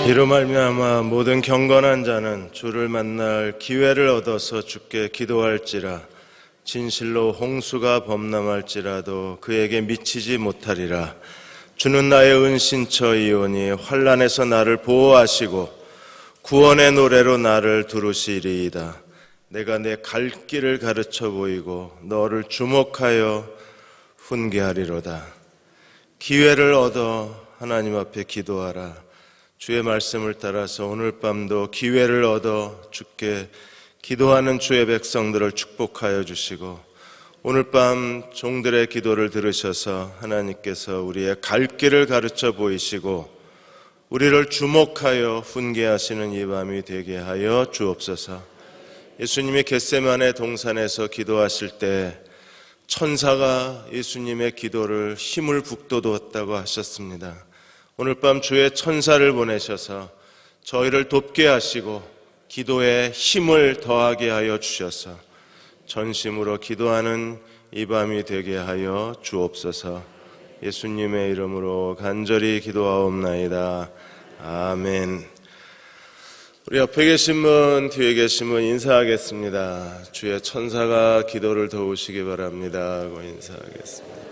이로 말미암아 모든 경건한 자는 주를 만날 기회를 얻어서 주께 기도할지라. 진실로 홍수가 범람할지라도 그에게 미치지 못하리라. 주는 나의 은신처이오니 환난에서 나를 보호하시고 구원의 노래로 나를 두르시리이다. 내가 내 갈 길을 가르쳐 보이고 너를 주목하여 훈계하리로다. 기회를 얻어 하나님 앞에 기도하라. 주의 말씀을 따라서 오늘 밤도 기회를 얻어 주께 기도하는 주의 백성들을 축복하여 주시고, 오늘 밤 종들의 기도를 들으셔서 하나님께서 우리의 갈 길을 가르쳐 보이시고 우리를 주목하여 훈계하시는 이 밤이 되게 하여 주옵소서. 예수님이 겟세마네 동산에서 기도하실 때 천사가 예수님의 기도를 힘을 북돋웠다고 하셨습니다. 오늘 밤 주의 천사를 보내셔서 저희를 돕게 하시고 기도에 힘을 더하게 하여 주셔서 전심으로 기도하는 이 밤이 되게 하여 주옵소서. 예수님의 이름으로 간절히 기도하옵나이다. 아멘. 우리 옆에 계신 분, 뒤에 계신 분 인사하겠습니다. 주의 천사가 기도를 도우시기 바랍니다 하고 인사하겠습니다.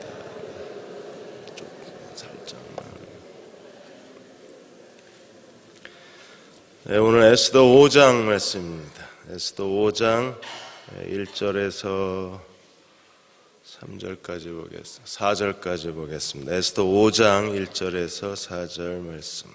네, 오늘 에스더 5장 말씀입니다. 에스더 5장 1절에서 3절까지 보겠습니다. 4절까지 보겠습니다. 에스더 5장 1절에서 4절 말씀.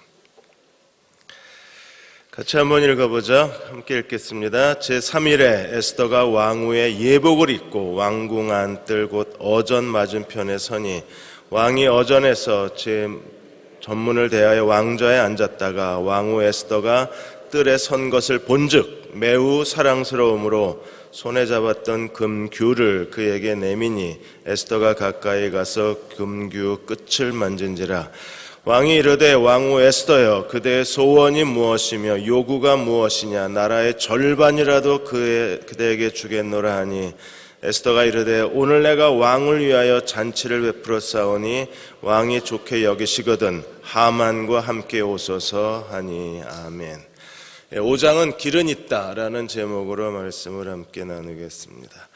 같이 한번 읽어보자. 함께 읽겠습니다. 제3일에 에스더가 왕후의 예복을 입고 왕궁 안뜰 곧 어전 맞은편에 서니 왕이 어전에서 제 전문을 대하여 왕좌에 앉았다가 왕후 에스더가 뜰에 선 것을 본즉 매우 사랑스러움으로 손에 잡았던 금규를 그에게 내미니 에스더가 가까이 가서 금규 끝을 만진지라. 왕이 이르되 왕후 에스더여, 그대의 소원이 무엇이며 요구가 무엇이냐? 나라의 절반이라도 그대에게 주겠노라 하니 에스더가 이르되 오늘 내가 왕을 위하여 잔치를 베풀어 싸우니 왕이 좋게 여기시거든 하만과 함께 오소서 하니. 아멘. 5장은 길은 있다라는 제목으로 말씀을 함께 나누겠습니다.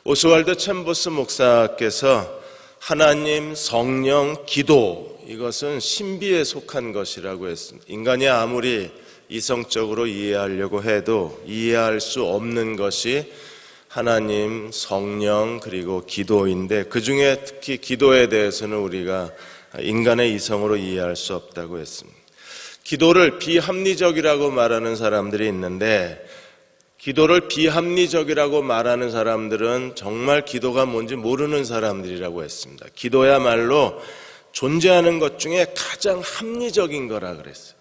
오스왈드 챔버스 목사께서 하나님, 성령, 기도, 이것은 신비에 속한 것이라고 했습니다. 인간이 아무리 이성적으로 이해하려고 해도 이해할 수 없는 것이 하나님, 성령, 그리고 기도인데 그 중에 특히 기도에 대해서는 우리가 인간의 이성으로 이해할 수 없다고 했습니다. 기도를 비합리적이라고 말하는 사람들이 있는데, 기도를 비합리적이라고 말하는 사람들은 정말 기도가 뭔지 모르는 사람들이라고 했습니다. 기도야말로 존재하는 것 중에 가장 합리적인 거라 그랬어요.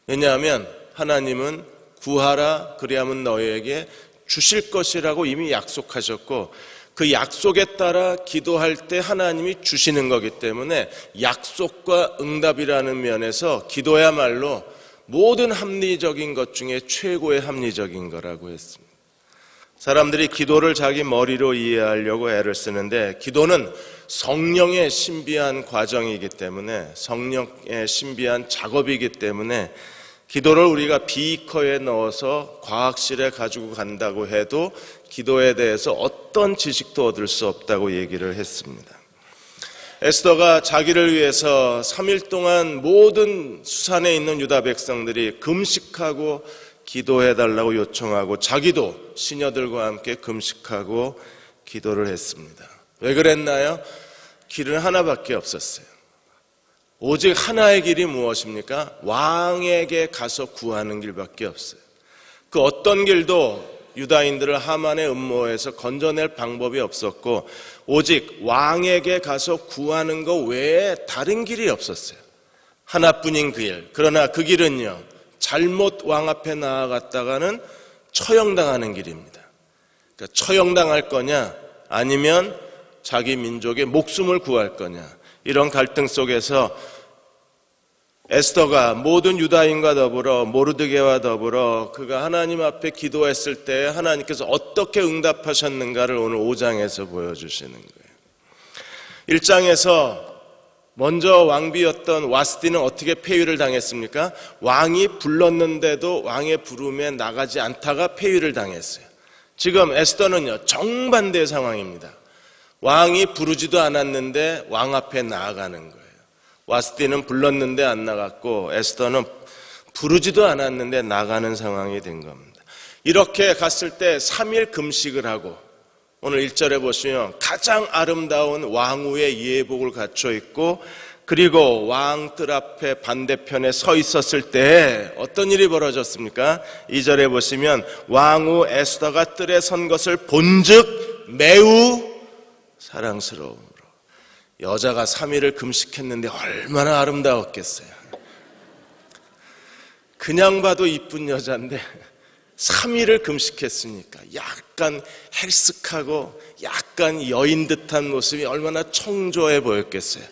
왜냐하면 하나님은 구하라 그리하면 너희에게 주실 것이라고 이미 약속하셨고 그 약속에 따라 기도할 때 하나님이 주시는 거기 때문에 약속과 응답이라는 면에서 기도야말로 모든 합리적인 것 중에 최고의 합리적인 거라고 했습니다. 사람들이 기도를 자기 머리로 이해하려고 애를 쓰는데 기도는 성령의 신비한 과정이기 때문에, 성령의 신비한 작업이기 때문에 기도를 우리가 비커에 넣어서 과학실에 가지고 간다고 해도 기도에 대해서 어떤 지식도 얻을 수 없다고 얘기를 했습니다. 에스더가 자기를 위해서 3일 동안 모든 수산에 있는 유다 백성들이 금식하고 기도해달라고 요청하고 자기도 시녀들과 함께 금식하고 기도를 했습니다. 왜 그랬나요? 길은 하나밖에 없었어요. 오직 하나의 길이 무엇입니까? 왕에게 가서 구하는 길밖에 없어요. 그 어떤 길도 유다인들을 하만의 음모에서 건져낼 방법이 없었고 오직 왕에게 가서 구하는 것 외에 다른 길이 없었어요. 하나뿐인 그 길. 그러나 그 길은요, 잘못 왕 앞에 나아갔다가는 처형당하는 길입니다. 그러니까 처형당할 거냐 아니면 자기 민족의 목숨을 구할 거냐, 이런 갈등 속에서 에스더가 모든 유다인과 더불어 모르드게와 더불어 그가 하나님 앞에 기도했을 때 하나님께서 어떻게 응답하셨는가를 오늘 5장에서 보여주시는 거예요. 1장에서 먼저 왕비였던 와스티는 어떻게 폐위를 당했습니까? 왕이 불렀는데도 왕의 부름에 나가지 않다가 폐위를 당했어요. 지금 에스더는요, 정반대의 상황입니다. 왕이 부르지도 않았는데 왕 앞에 나아가는 거예요. 와스티는 불렀는데 안 나갔고 에스더는 부르지도 않았는데 나가는 상황이 된 겁니다. 이렇게 갔을 때 3일 금식을 하고, 오늘 1절에 보시면 가장 아름다운 왕후의 예복을 갖춰 있고, 그리고 왕뜰 앞에 반대편에 서 있었을 때 어떤 일이 벌어졌습니까? 2절에 보시면 왕후 에스더가 뜰에 선 것을 본즉 매우 사랑스러움으로. 여자가 3일을 금식했는데 얼마나 아름다웠겠어요. 그냥 봐도 이쁜 여자인데 3일을 금식했으니까 약간 헬쓱하고 약간 여인 듯한 모습이 얼마나 청조해 보였겠어요.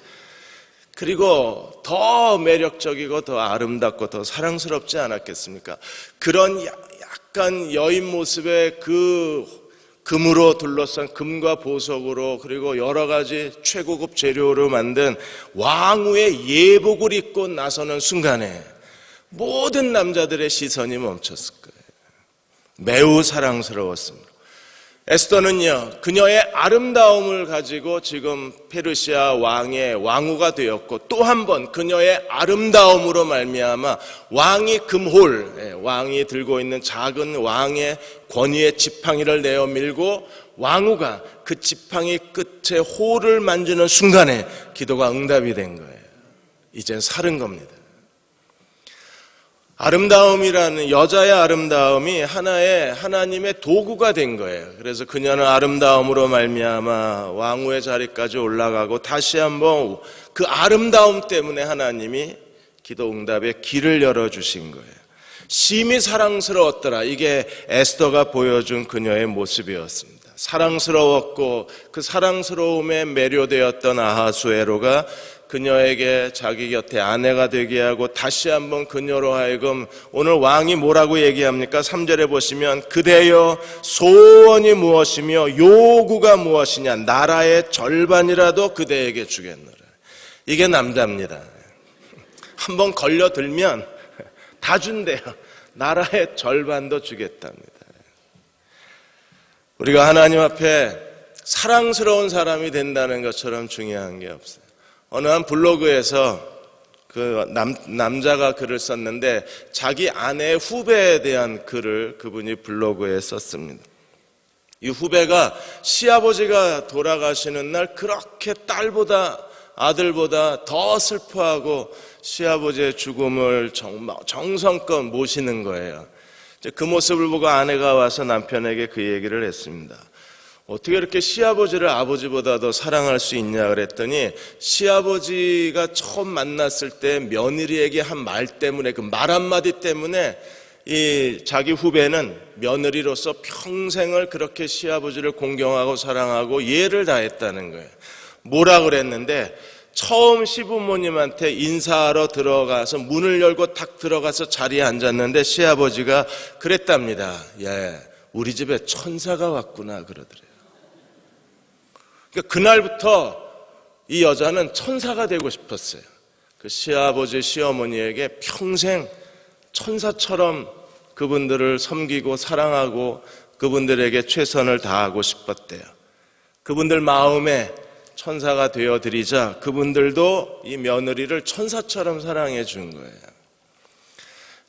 그리고 더 매력적이고 더 아름답고 더 사랑스럽지 않았겠습니까? 그런 약간 여인 모습의 그 금으로 둘러싼, 금과 보석으로 그리고 여러 가지 최고급 재료로 만든 왕후의 예복을 입고 나서는 순간에 모든 남자들의 시선이 멈췄을 거예요. 매우 사랑스러웠습니다. 에스더는요, 그녀의 아름다움을 가지고 지금 페르시아 왕의 왕후가 되었고, 또 한 번 그녀의 아름다움으로 말미암아 왕이 금홀, 왕이 들고 있는 작은 왕의 권위의 지팡이를 내어 밀고 왕후가 그 지팡이 끝에 홀을 만지는 순간에 기도가 응답이 된 거예요. 이젠 살은 겁니다. 아름다움이라는, 여자의 아름다움이 하나의 하나님의 도구가 된 거예요. 그래서 그녀는 아름다움으로 말미암아 왕후의 자리까지 올라가고 다시 한번 그 아름다움 때문에 하나님이 기도 응답의 길을 열어주신 거예요. 심히 사랑스러웠더라. 이게 에스더가 보여준 그녀의 모습이었습니다. 사랑스러웠고 그 사랑스러움에 매료되었던 아하수에로가 그녀에게 자기 곁에 아내가 되게 하고 다시 한번 그녀로 하여금, 오늘 왕이 뭐라고 얘기합니까? 3절에 보시면 그대여 소원이 무엇이며 요구가 무엇이냐, 나라의 절반이라도 그대에게 주겠노라. 이게 남자입니다. 한번 걸려들면 다 준대요. 나라의 절반도 주겠답니다. 우리가 하나님 앞에 사랑스러운 사람이 된다는 것처럼 중요한 게 없어요. 어느 한 블로그에서 그 남자가 글을 썼는데 자기 아내의 후배에 대한 글을 그분이 블로그에 썼습니다. 이 후배가 시아버지가 돌아가시는 날 그렇게 딸보다 아들보다 더 슬퍼하고 시아버지의 죽음을 정성껏 모시는 거예요. 그 모습을 보고 아내가 와서 남편에게 그 얘기를 했습니다. 어떻게 이렇게 시아버지를 아버지보다 더 사랑할 수 있냐 그랬더니, 시아버지가 처음 만났을 때 며느리에게 한 말 때문에, 그 말 한마디 때문에 이 자기 후배는 며느리로서 평생을 그렇게 시아버지를 공경하고 사랑하고 예를 다했다는 거예요. 뭐라 그랬는데, 처음 시부모님한테 인사하러 들어가서 문을 열고 탁 들어가서 자리에 앉았는데 시아버지가 그랬답니다. 예, 우리 집에 천사가 왔구나 그러더래요. 그러니까 그날부터 이 여자는 천사가 되고 싶었어요. 그 시아버지, 시어머니에게 평생 천사처럼 그분들을 섬기고 사랑하고 그분들에게 최선을 다하고 싶었대요. 그분들 마음에 천사가 되어드리자 그분들도 이 며느리를 천사처럼 사랑해 준 거예요.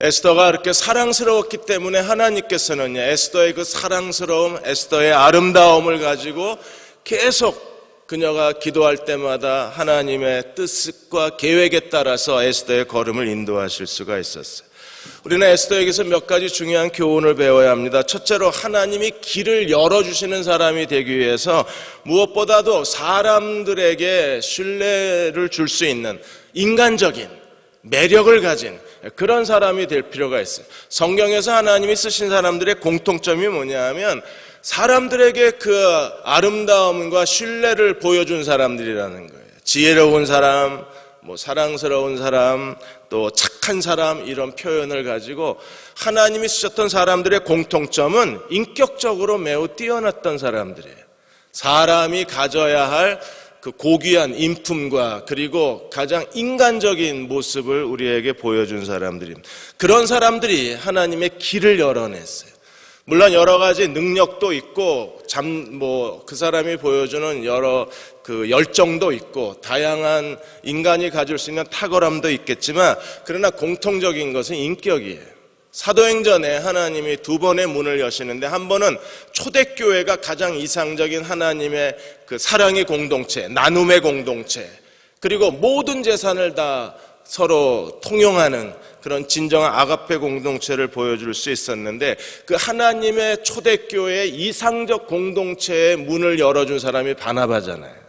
에스더가 그렇게 사랑스러웠기 때문에 하나님께서는 에스더의 그 사랑스러움, 에스더의 아름다움을 가지고 계속 그녀가 기도할 때마다 하나님의 뜻과 계획에 따라서 에스더의 걸음을 인도하실 수가 있었어요. 우리는 에스더에게서 몇 가지 중요한 교훈을 배워야 합니다. 첫째로, 하나님이 길을 열어주시는 사람이 되기 위해서 무엇보다도 사람들에게 신뢰를 줄 수 있는 인간적인 매력을 가진 그런 사람이 될 필요가 있어요. 성경에서 하나님이 쓰신 사람들의 공통점이 뭐냐 하면 사람들에게 그 아름다움과 신뢰를 보여준 사람들이라는 거예요. 지혜로운 사람, 사랑스러운 사람, 또 착한 사람, 이런 표현을 가지고 하나님이 쓰셨던 사람들의 공통점은 인격적으로 매우 뛰어났던 사람들이에요. 사람이 가져야 할 그 고귀한 인품과 그리고 가장 인간적인 모습을 우리에게 보여준 사람들입니다. 그런 사람들이 하나님의 길을 열어냈어요. 물론 여러 가지 능력도 있고 그 사람이 보여주는 여러 그 열정도 있고 다양한 인간이 가질 수 있는 탁월함도 있겠지만, 그러나 공통적인 것은 인격이에요. 사도행전에 하나님이 두 번의 문을 여시는데, 한 번은 초대교회가 가장 이상적인 하나님의 그 사랑의 공동체, 나눔의 공동체, 그리고 모든 재산을 다 서로 통용하는 그런 진정한 아가페 공동체를 보여줄 수 있었는데, 그 하나님의 초대교회의 이상적 공동체의 문을 열어준 사람이 바나바잖아요.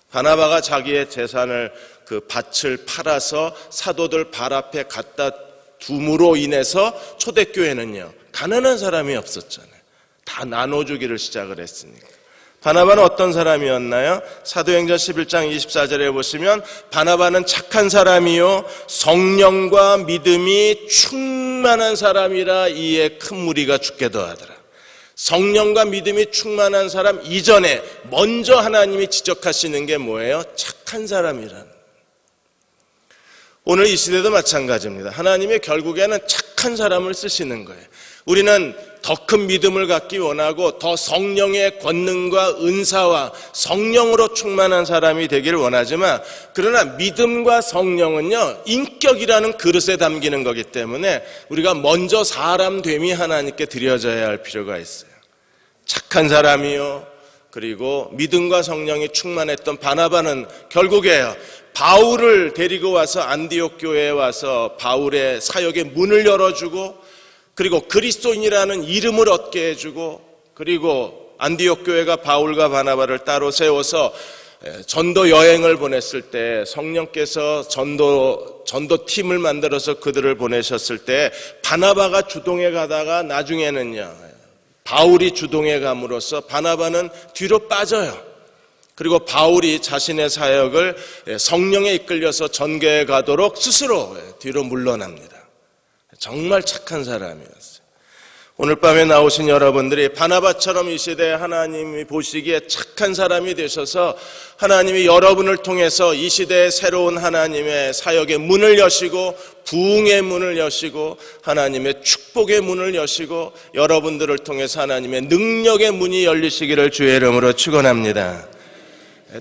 바나바가 자기의 재산을 그 밭을 팔아서 사도들 발 앞에 갖다 둠으로 인해서 초대교회는요, 가난한 사람이 없었잖아요. 다 나눠주기를 시작을 했으니까. 바나바는 어떤 사람이었나요? 사도행전 11장 24절에 보시면, 바나바는 착한 사람이요 성령과 믿음이 충만한 사람이라 이에 큰 무리가 죽게 더하더라. 성령과 믿음이 충만한 사람 이전에 먼저 하나님이 지적하시는 게 뭐예요? 착한 사람이라는. 오늘 이 시대도 마찬가지입니다. 하나님이 결국에는 착한 사람을 쓰시는 거예요. 우리는 더 큰 믿음을 갖기 원하고 더 성령의 권능과 은사와 성령으로 충만한 사람이 되기를 원하지만, 그러나 믿음과 성령은요, 인격이라는 그릇에 담기는 거기 때문에 우리가 먼저 사람됨이 하나님께 드려져야 할 필요가 있어요. 착한 사람이요, 그리고 믿음과 성령이 충만했던 바나바는 결국에요, 바울을 데리고 와서 안디옥 교회에 와서 바울의 사역의 문을 열어주고, 그리고 그리스도인이라는 이름을 얻게 해주고, 그리고 안디옥 교회가 바울과 바나바를 따로 세워서 전도 여행을 보냈을 때, 성령께서 전도 팀을 만들어서 그들을 보내셨을 때 바나바가 주동에 가다가 나중에는요, 바울이 주동에 감으로써 바나바는 뒤로 빠져요. 그리고 바울이 자신의 사역을 성령에 이끌려서 전개해 가도록 스스로 뒤로 물러납니다. 정말 착한 사람이었어요. 오늘 밤에 나오신 여러분들이 바나바처럼 이 시대에 하나님이 보시기에 착한 사람이 되셔서 하나님이 여러분을 통해서 이 시대에 새로운 하나님의 사역의 문을 여시고, 부흥의 문을 여시고, 하나님의 축복의 문을 여시고, 여러분들을 통해서 하나님의 능력의 문이 열리시기를 주의 이름으로 축원합니다.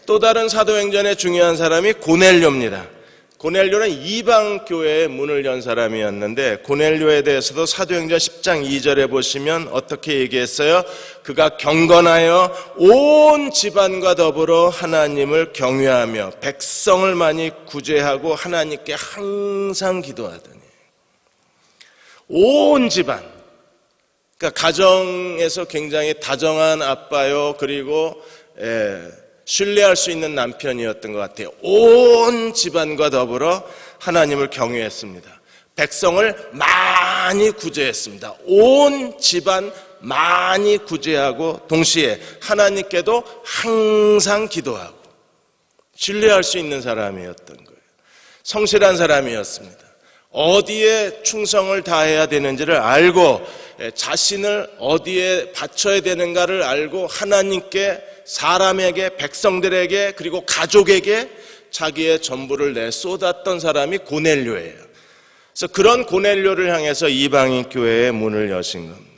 또 다른 사도행전의 중요한 사람이 고넬료입니다. 고넬료는 이방 교회의 문을 연 사람이었는데, 고넬료에 대해서도 사도행전 10장 2절에 보시면 어떻게 얘기했어요? 그가 경건하여 온 집안과 더불어 하나님을 경외하며 백성을 많이 구제하고 하나님께 항상 기도하더니. 온 집안, 그러니까 가정에서 굉장히 다정한 아빠요, 그리고 신뢰할 수 있는 남편이었던 것 같아요. 온 집안과 더불어 하나님을 경외했습니다. 백성을 많이 구제했습니다. 온 집안 많이 구제하고 동시에 하나님께도 항상 기도하고, 신뢰할 수 있는 사람이었던 거예요. 성실한 사람이었습니다. 어디에 충성을 다해야 되는지를 알고, 자신을 어디에 바쳐야 되는가를 알고, 하나님께, 사람에게, 백성들에게, 그리고 가족에게 자기의 전부를 내쏟았던 사람이 고넬료예요. 그래서 그런 고넬료를 향해서 이방인 교회의 문을 여신 겁니다.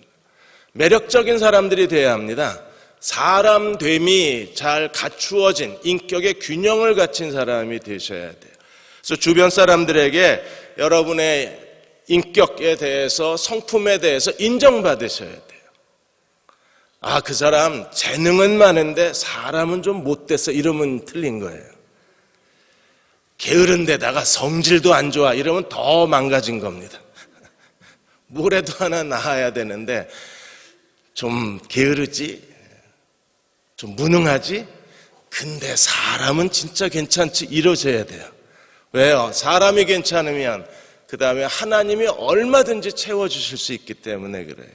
매력적인 사람들이 되어야 합니다. 사람됨이 잘 갖추어진 인격의 균형을 갖춘 사람이 되셔야 돼요. 그래서 주변 사람들에게 여러분의 인격에 대해서, 성품에 대해서 인정받으셔야 돼요. 아, 그 사람 재능은 많은데 사람은 좀 못됐어, 이러면 틀린 거예요. 게으른 데다가 성질도 안 좋아, 이러면 더 망가진 겁니다. 뭐라도 하나 나아야 되는데 좀 게으르지, 좀 무능하지, 근데 사람은 진짜 괜찮지, 이러셔야 돼요. 왜요? 사람이 괜찮으면 그 다음에 하나님이 얼마든지 채워주실 수 있기 때문에 그래요.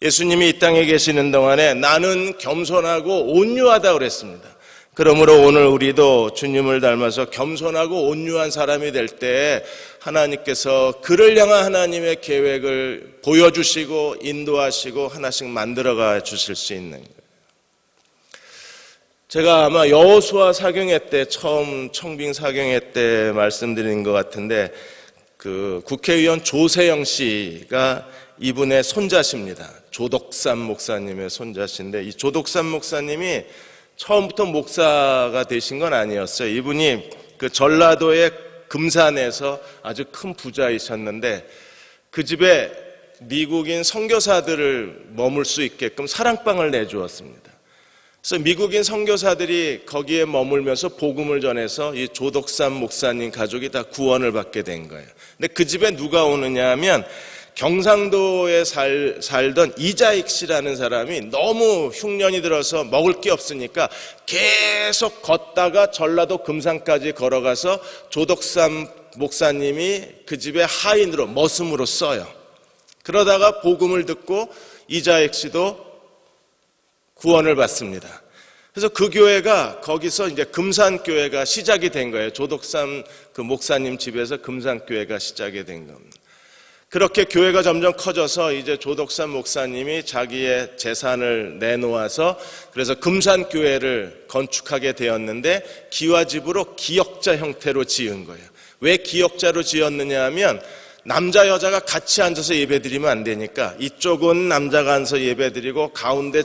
예수님이 이 땅에 계시는 동안에 나는 겸손하고 온유하다 그랬습니다. 그러므로 오늘 우리도 주님을 닮아서 겸손하고 온유한 사람이 될 때 하나님께서 그를 향한 하나님의 계획을 보여주시고 인도하시고 하나씩 만들어가 주실 수 있는 거예요. 제가 아마 여호수아 사경회 때 처음 청빙 사경회 때 말씀드린 것 같은데 그 국회의원 조세영 씨가 이분의 손자십니다. 조덕삼 목사님의 손자신데 이 조덕삼 목사님이 처음부터 목사가 되신 건 아니었어요. 이분이 그 전라도의 금산에서 아주 큰 부자이셨는데 그 집에 미국인 선교사들을 머물 수 있게끔 사랑방을 내주었습니다. 그래서 미국인 선교사들이 거기에 머물면서 복음을 전해서 이 조덕삼 목사님 가족이 다 구원을 받게 된 거예요. 근데 그 집에 누가 오느냐 하면 경상도에 살던 이자익 씨라는 사람이 너무 흉년이 들어서 먹을 게 없으니까 계속 걷다가 전라도 금산까지 걸어가서 조덕삼 목사님이 그 집에 하인으로 머슴으로 써요. 그러다가 복음을 듣고 이자익 씨도 구원을 받습니다. 그래서 그 교회가 거기서 이제 금산교회가 시작이 된 거예요. 조덕삼 그 목사님 집에서 금산교회가 시작이 된 겁니다. 그렇게 교회가 점점 커져서 이제 조덕삼 목사님이 자기의 재산을 내놓아서 그래서 금산교회를 건축하게 되었는데 기와집으로 기역자 형태로 지은 거예요. 왜 기역자로 지었느냐 하면 남자 여자가 같이 앉아서 예배드리면 안 되니까 이쪽은 남자가 앉아서 예배드리고 가운데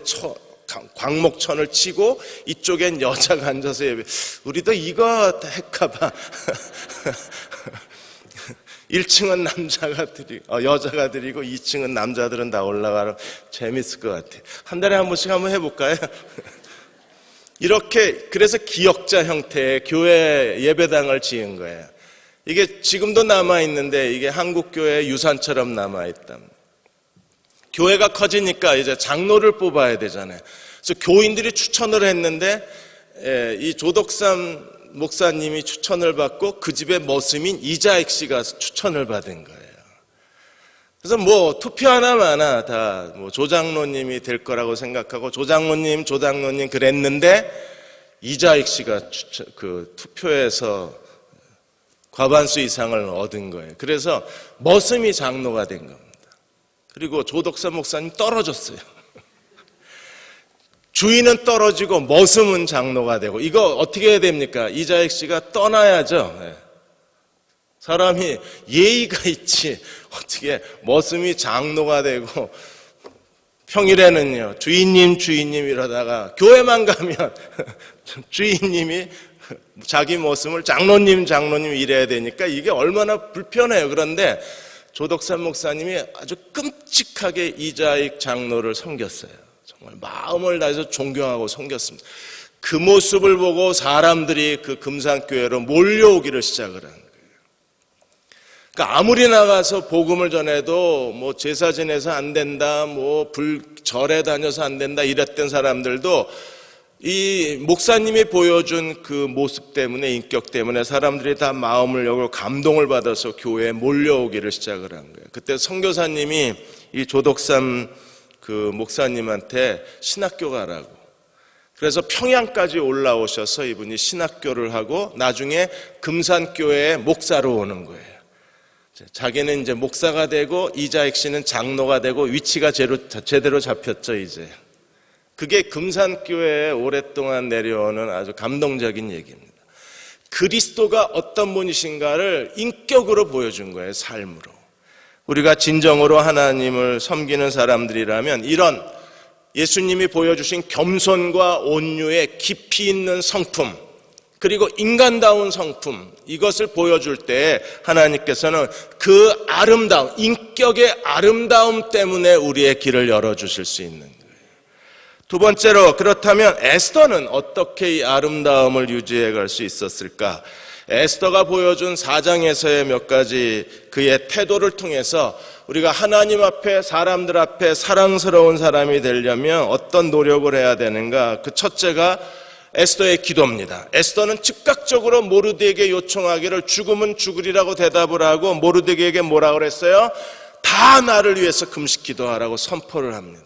광목천을 치고 이쪽엔 여자가 앉아서 예배. 우리도 이거 할까봐 1층은 남자가 드리고 여자가 드리고 2층은 남자들은 다 올라가면 재밌을 것 같아요. 한 달에 한 번씩 한번 해볼까요? 이렇게 그래서 기역자 형태의 교회 예배당을 지은 거예요. 이게 지금도 남아있는데 이게 한국교회의 유산처럼 남아있다. 교회가 커지니까 이제 장로를 뽑아야 되잖아요. 그래서 교인들이 추천을 했는데 이 조덕삼 목사님이 추천을 받고 그 집의 머슴인 이자익 씨가 추천을 받은 거예요. 그래서 뭐 투표 하나 마나 다 뭐 조장로님이 될 거라고 생각하고 조장로님 그랬는데 이자익 씨가 그 투표에서 과반수 이상을 얻은 거예요. 그래서 머슴이 장로가 된 겁니다. 그리고 조덕삼 목사님 떨어졌어요. 주인은 떨어지고 머슴은 장로가 되고 이거 어떻게 해야 됩니까? 이자익 씨가 떠나야죠. 사람이 예의가 있지 어떻게 머슴이 장로가 되고 평일에는요 주인님 이러다가 교회만 가면 주인님이 자기 머슴을 장로님 이래야 되니까 이게 얼마나 불편해요. 그런데 조덕삼 목사님이 아주 끔찍하게 이자익 장로를 섬겼어요. 정말 마음을 다해서 존경하고 섬겼습니다. 그 모습을 보고 사람들이 그 금산교회로 몰려오기를 시작을 한 거예요. 그러니까 아무리 나가서 복음을 전해도 뭐 제사 지내서 안 된다, 뭐 절에 다녀서 안 된다 이랬던 사람들도 이 목사님이 보여준 그 모습 때문에 인격 때문에 사람들이 다 마음을 열고 감동을 받아서 교회에 몰려오기를 시작을 한 거예요. 그때 선교사님이 이 조덕삼 그 목사님한테 신학교 가라고. 그래서 평양까지 올라오셔서 이분이 신학교를 하고 나중에 금산교회의 목사로 오는 거예요. 자기는 이제 목사가 되고 이자익 씨는 장로가 되고 위치가 제대로 잡혔죠, 이제. 그게 금산교회에 오랫동안 내려오는 아주 감동적인 얘기입니다. 그리스도가 어떤 분이신가를 인격으로 보여준 거예요, 삶으로. 우리가 진정으로 하나님을 섬기는 사람들이라면 이런 예수님이 보여주신 겸손과 온유의 깊이 있는 성품 그리고 인간다운 성품 이것을 보여줄 때 하나님께서는 그 아름다움, 인격의 아름다움 때문에 우리의 길을 열어주실 수 있는 거예요. 두 번째로 그렇다면 에스더는 어떻게 이 아름다움을 유지해 갈 수 있었을까? 에스더가 보여준 4장에서의 몇 가지 그의 태도를 통해서 우리가 하나님 앞에 사람들 앞에 사랑스러운 사람이 되려면 어떤 노력을 해야 되는가? 그 첫째가 에스더의 기도입니다. 에스더는 즉각적으로 모르드에게 요청하기를 죽으면 죽으리라고 대답을 하고 모르드에게 뭐라고 그랬어요? 다 나를 위해서 금식 기도하라고 선포를 합니다.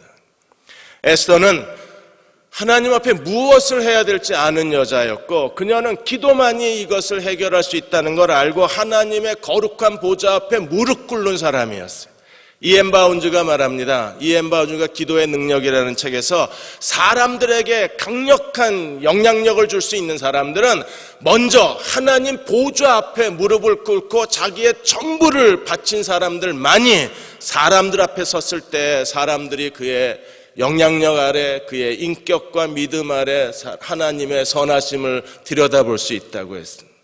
에스더는 하나님 앞에 무엇을 해야 될지 아는 여자였고 그녀는 기도만이 이것을 해결할 수 있다는 걸 알고 하나님의 거룩한 보좌 앞에 무릎 꿇는 사람이었어요. E.M. 바운즈가 말합니다. E.M. 바운즈가 기도의 능력이라는 책에서 사람들에게 강력한 영향력을 줄 수 있는 사람들은 먼저 하나님 보좌 앞에 무릎을 꿇고 자기의 전부를 바친 사람들만이 사람들 앞에 섰을 때 사람들이 그의 영향력 아래, 그의 인격과 믿음 아래 하나님의 선하심을 들여다볼 수 있다고 했습니다.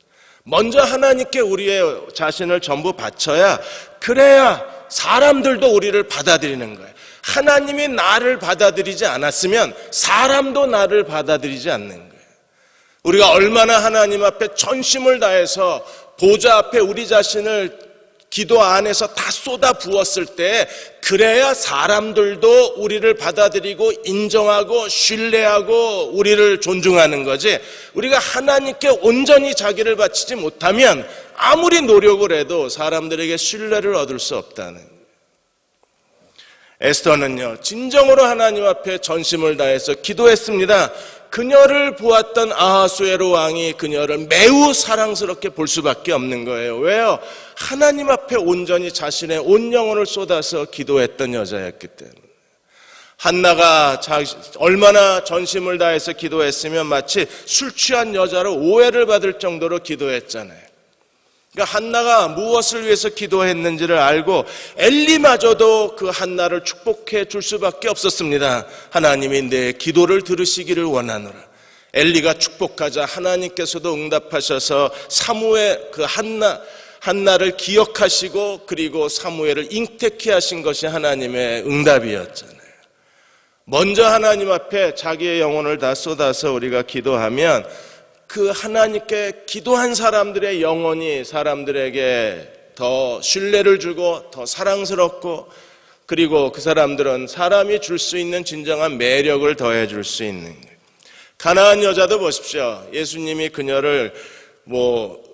먼저 하나님께 우리의 자신을 전부 바쳐야, 그래야 사람들도 우리를 받아들이는 거예요. 하나님이 나를 받아들이지 않았으면 사람도 나를 받아들이지 않는 거예요. 우리가 얼마나 하나님 앞에 전심을 다해서 보좌 앞에 우리 자신을 기도 안에서 다 쏟아 부었을 때, 그래야 사람들도 우리를 받아들이고 인정하고 신뢰하고 우리를 존중하는 거지, 우리가 하나님께 온전히 자기를 바치지 못하면 아무리 노력을 해도 사람들에게 신뢰를 얻을 수 없다는 거예요. 에스더는요, 진정으로 하나님 앞에 전심을 다해서 기도했습니다. 그녀를 보았던 아하수에로 왕이 그녀를 매우 사랑스럽게 볼 수밖에 없는 거예요. 왜요? 하나님 앞에 온전히 자신의 온 영혼을 쏟아서 기도했던 여자였기 때문에. 한나가 얼마나 전심을 다해서 기도했으면 마치 술 취한 여자로 오해를 받을 정도로 기도했잖아요. 그러니까 한나가 무엇을 위해서 기도했는지를 알고 엘리마저도 그 한나를 축복해 줄 수밖에 없었습니다. 하나님이 내 기도를 들으시기를 원하노라. 엘리가 축복하자 하나님께서도 응답하셔서 사무엘 그 한나를 기억하시고, 그리고 사무엘을 잉태케 하신 것이 하나님의 응답이었잖아요. 먼저 하나님 앞에 자기의 영혼을 다 쏟아서 우리가 기도하면 그 하나님께 기도한 사람들의 영혼이 사람들에게 더 신뢰를 주고 더 사랑스럽고, 그리고 그 사람들은 사람이 줄 수 있는 진정한 매력을 더해 줄 수 있는 거예요. 가나안 여자도 보십시오. 예수님이 그녀를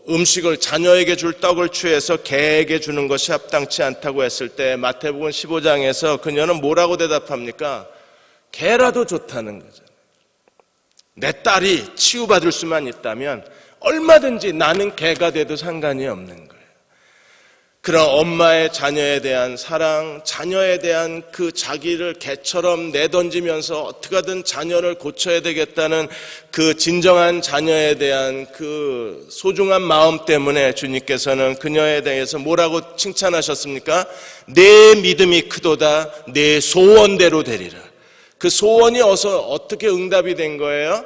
음식을 자녀에게 줄 떡을 취해서 개에게 주는 것이 합당치 않다고 했을 때 마태복음 15장에서 그녀는 뭐라고 대답합니까? 개라도 좋다는 거죠. 내 딸이 치유받을 수만 있다면 얼마든지 나는 개가 돼도 상관이 없는 거예요. 그런 엄마의 자녀에 대한 사랑, 자녀에 대한 그 자기를 개처럼 내던지면서 어떻게든 자녀를 고쳐야 되겠다는 그 진정한 자녀에 대한 그 소중한 마음 때문에 주님께서는 그녀에 대해서 뭐라고 칭찬하셨습니까? 내 믿음이 크도다, 내 소원대로 되리라. 그 소원이 어떻게 응답이 된 거예요?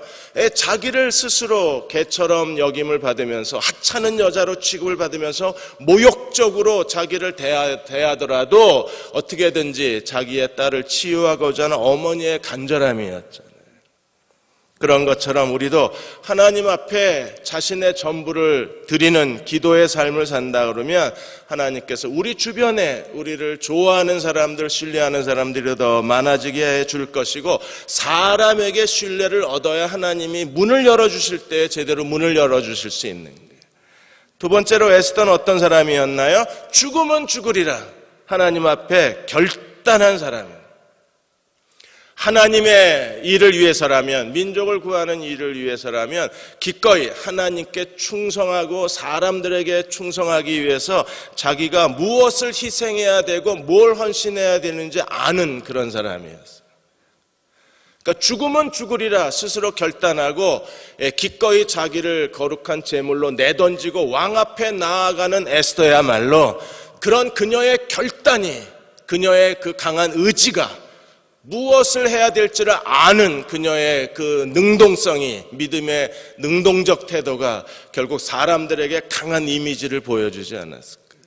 자기를 스스로 개처럼 역임을 받으면서 하찮은 여자로 취급을 받으면서 모욕적으로 자기를 대하더라도 어떻게든지 자기의 딸을 치유하고자 하는 어머니의 간절함이었잖아요. 그런 것처럼 우리도 하나님 앞에 자신의 전부를 드리는 기도의 삶을 산다 그러면 하나님께서 우리 주변에 우리를 좋아하는 사람들, 신뢰하는 사람들이 더 많아지게 해줄 것이고, 사람에게 신뢰를 얻어야 하나님이 문을 열어주실 때 제대로 문을 열어주실 수 있는 거예요. 두 번째로 에스더는 어떤 사람이었나요? 죽으면 죽으리라. 하나님 앞에 결단한 사람이에요. 하나님의 일을 위해서라면, 민족을 구하는 일을 위해서라면 기꺼이 하나님께 충성하고 사람들에게 충성하기 위해서 자기가 무엇을 희생해야 되고 뭘 헌신해야 되는지 아는 그런 사람이었어요. 그러니까 죽으면 죽으리라 스스로 결단하고 기꺼이 자기를 거룩한 제물로 내던지고 왕 앞에 나아가는 에스더야말로 그런 그녀의 결단이, 그녀의 그 강한 의지가, 무엇을 해야 될지를 아는 그녀의 그 능동성이, 믿음의 능동적 태도가 결국 사람들에게 강한 이미지를 보여주지 않았을까요?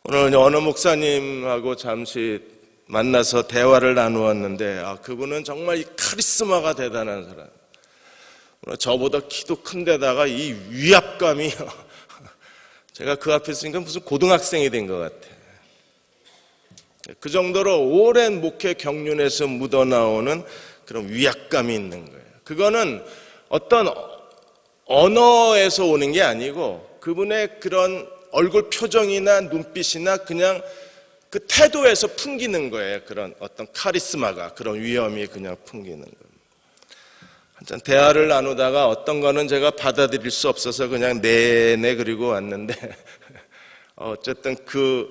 오늘 어느 목사님하고 잠시 만나서 대화를 나누었는데 그분은 정말 이 카리스마가 대단한 사람, 저보다 키도 큰데다가 이 위압감이 제가 그 앞에 있으니까 무슨 고등학생이 된 것 같아요. 그 정도로 오랜 목회 경륜에서 묻어나오는 그런 위압감이 있는 거예요. 그거는 어떤 언어에서 오는 게 아니고 그분의 그런 얼굴 표정이나 눈빛이나 그냥 그 태도에서 풍기는 거예요. 그런 어떤 카리스마가, 그런 위엄이 그냥 풍기는 거예요. 한참 대화를 나누다가 어떤 거는 제가 받아들일 수 없어서 그냥 네네 그리고 왔는데 어쨌든 그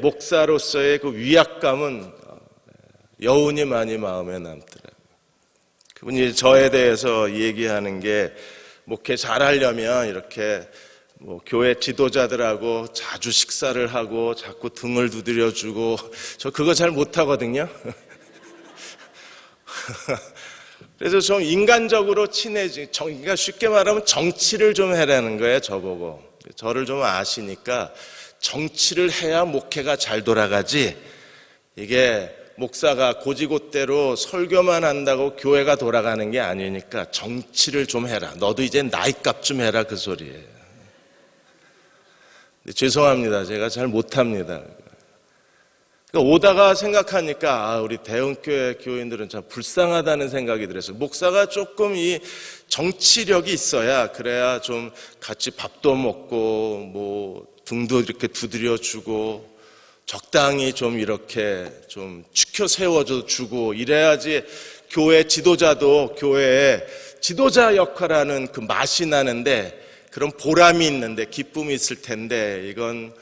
목사로서의 그 위압감은 여운이 많이 마음에 남더라고요. 그분이 저에 대해서 얘기하는 게 목회 잘하려면 이렇게 교회 지도자들하고 자주 식사를 하고 자꾸 등을 두드려주고, 저 그거 잘 못하거든요. 그래서 좀 인간적으로 그러니까 쉽게 말하면 정치를 좀 해라는 거예요, 저보고. 저를 좀 아시니까 정치를 해야 목회가 잘 돌아가지, 이게 목사가 고지곳대로 설교만 한다고 교회가 돌아가는 게 아니니까 정치를 좀 해라. 너도 이제 나이값 좀 해라, 그 소리예요. 죄송합니다. 제가 잘 못합니다. 그러니까 오다가 생각하니까 우리 대형교회 교인들은 참 불쌍하다는 생각이 들었어요. 목사가 조금 이 정치력이 있어야, 그래야 좀 같이 밥도 먹고 등도 이렇게 두드려주고 적당히 좀 이렇게 좀 추켜 세워주고 이래야지 교회 지도자도 교회에 지도자 역할하는 그 맛이 나는데, 그런 보람이 있는데 기쁨이 있을 텐데, 이건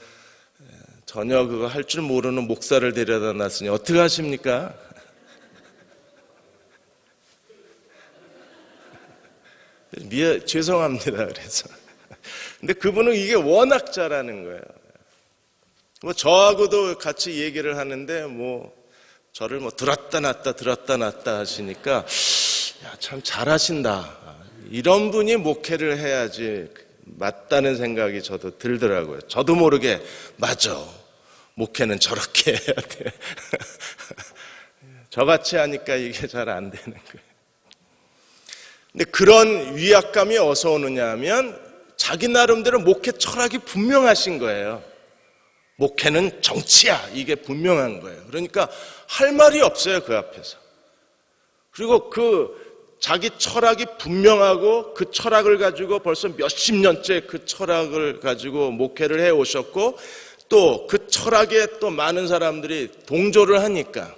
전혀 그거 할 줄 모르는 목사를 데려다 놨으니 어떻게 하십니까? 죄송합니다. 그래서. 근데 그분은 이게 워낙 잘하는 거예요. 저하고도 같이 얘기를 하는데 저를 들었다 놨다 하시니까, 야, 참 잘하신다. 이런 분이 목회를 해야지 맞다는 생각이 저도 들더라고요. 저도 모르게 맞아. 목회는 저렇게 해야 돼. 저같이 하니까 이게 잘 안 되는 거예요. 근데 그런 위압감이 어디서 오느냐 하면 자기 나름대로 목회 철학이 분명하신 거예요. 목회는 정치야, 이게 분명한 거예요. 그러니까 할 말이 없어요, 그 앞에서. 그리고 자기 철학이 분명하고 그 철학을 가지고 벌써 몇십 년째 그 철학을 가지고 목회를 해오셨고, 또 그 철학에 또 많은 사람들이 동조를 하니까,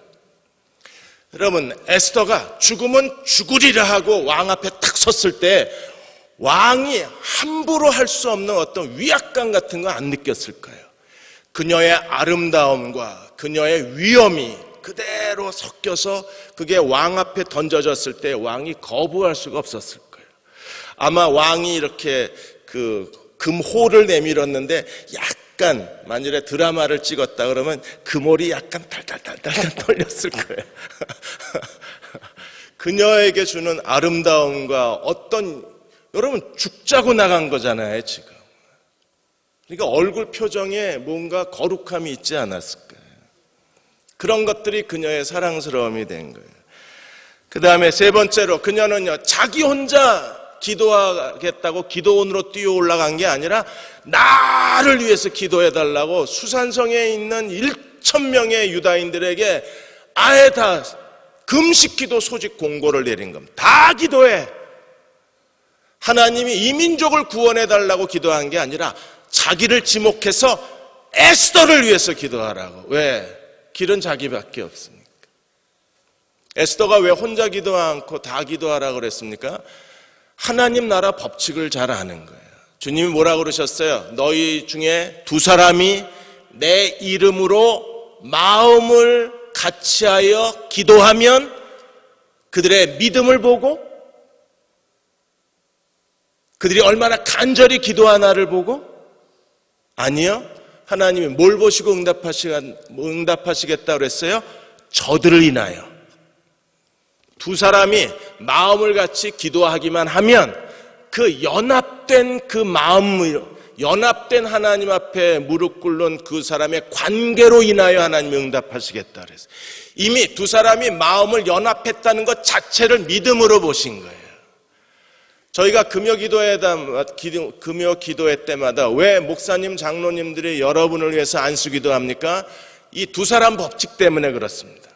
여러분, 에스더가 죽으면 죽으리라 하고 왕 앞에 탁 섰을 때 왕이 함부로 할 수 없는 어떤 위압감 같은 거 안 느꼈을 거예요. 그녀의 아름다움과 그녀의 위엄이 그대로 섞여서 그게 왕 앞에 던져졌을 때 왕이 거부할 수가 없었을 거예요. 아마 왕이 이렇게 금호를 내밀었는데 약간, 만일에 드라마를 찍었다 그러면 금홀이 약간 달달달달 떨렸을 거예요. 그녀에게 주는 아름다움과 여러분 죽자고 나간 거잖아요, 지금. 그러니까 얼굴 표정에 뭔가 거룩함이 있지 않았을까요? 그런 것들이 그녀의 사랑스러움이 된 거예요. 그 다음에 세 번째로, 그녀는요, 자기 혼자 기도하겠다고 기도원으로 뛰어 올라간 게 아니라 나를 위해서 기도해달라고 수산성에 있는 1,000명의 유다인들에게 아예 다 금식기도 소집 공고를 내린 겁니다. 다 기도해. 하나님이 이 민족을 구원해달라고 기도한 게 아니라 자기를 지목해서 에스더를 위해서 기도하라고. 왜? 길은 자기밖에 없으니까. 에스더가 왜 혼자 기도 않고 다 기도하라고 그랬습니까? 하나님 나라 법칙을 잘 아는 거예요. 주님이 뭐라고 그러셨어요? 너희 중에 두 사람이 내 이름으로 마음을 같이하여 기도하면 그들의 믿음을 보고, 그들이 얼마나 간절히 기도하나를 보고, 아니요, 하나님이 뭘 보시고 응답하시겠다고 그랬어요? 저들을 인하여. 두 사람이 마음을 같이 기도하기만 하면 그 연합된 그 마음으로, 연합된 하나님 앞에 무릎 꿇는 그 사람의 관계로 인하여 하나님이 응답하시겠다 그랬어요. 이미 두 사람이 마음을 연합했다는 것 자체를 믿음으로 보신 거예요. 저희가 금요 기도회 때마다 왜 목사님, 장로님들이 여러분을 위해서 안수기도 합니까? 이 두 사람 법칙 때문에 그렇습니다.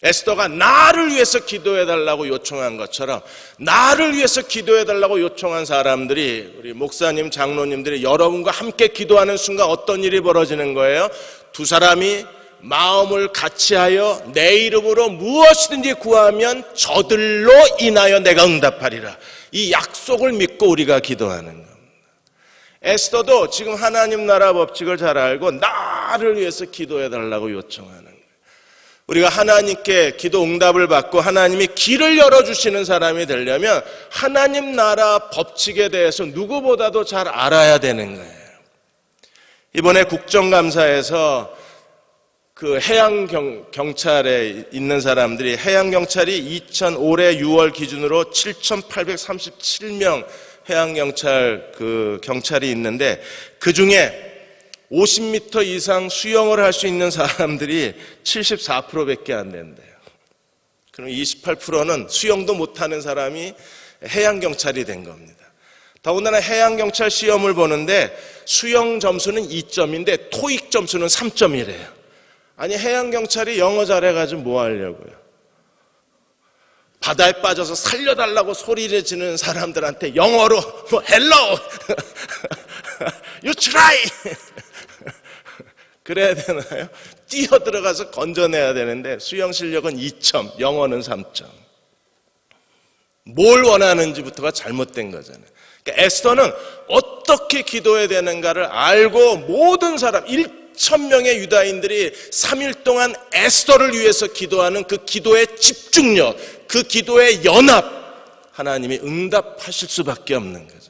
에스더가 나를 위해서 기도해달라고 요청한 것처럼 나를 위해서 기도해달라고 요청한 사람들이, 우리 목사님, 장로님들이 여러분과 함께 기도하는 순간 어떤 일이 벌어지는 거예요? 두 사람이 마음을 같이하여 내 이름으로 무엇이든지 구하면 저들로 인하여 내가 응답하리라. 이 약속을 믿고 우리가 기도하는 겁니다. 에스더도 지금 하나님 나라 법칙을 잘 알고 나를 위해서 기도해 달라고 요청하는 거예요. 우리가 하나님께 기도 응답을 받고 하나님이 길을 열어주시는 사람이 되려면 하나님 나라 법칙에 대해서 누구보다도 잘 알아야 되는 거예요. 이번에 국정감사에서 그 해양경찰에 있는 사람들이 해양경찰이 올해 6월 기준으로 7,837명 해양경찰 경찰이 있는데 그 중에 50m 이상 수영을 할 수 있는 사람들이 74%밖에 안 된대요. 그럼 28%는 수영도 못하는 사람이 해양경찰이 된 겁니다. 더군다나 해양경찰 시험을 보는데 수영 점수는 2점인데 토익 점수는 3점이래요. 아니 해양경찰이 영어 잘해가지고 뭐 하려고요? 바다에 빠져서 살려달라고 소리를 지르는 사람들한테 영어로 뭐 hello, you try 그래야 되나요? 뛰어들어가서 건져내야 되는데 수영 실력은 2점, 영어는 3점. 뭘 원하는지부터가 잘못된 거잖아요. 그러니까 에스더는 어떻게 기도해야 되는가를 알고 모든 사람 1,000명의 유다인들이 3일 동안 에스더를 위해서 기도하는 그 기도의 집중력, 그 기도의 연합, 하나님이 응답하실 수밖에 없는 거잖아요.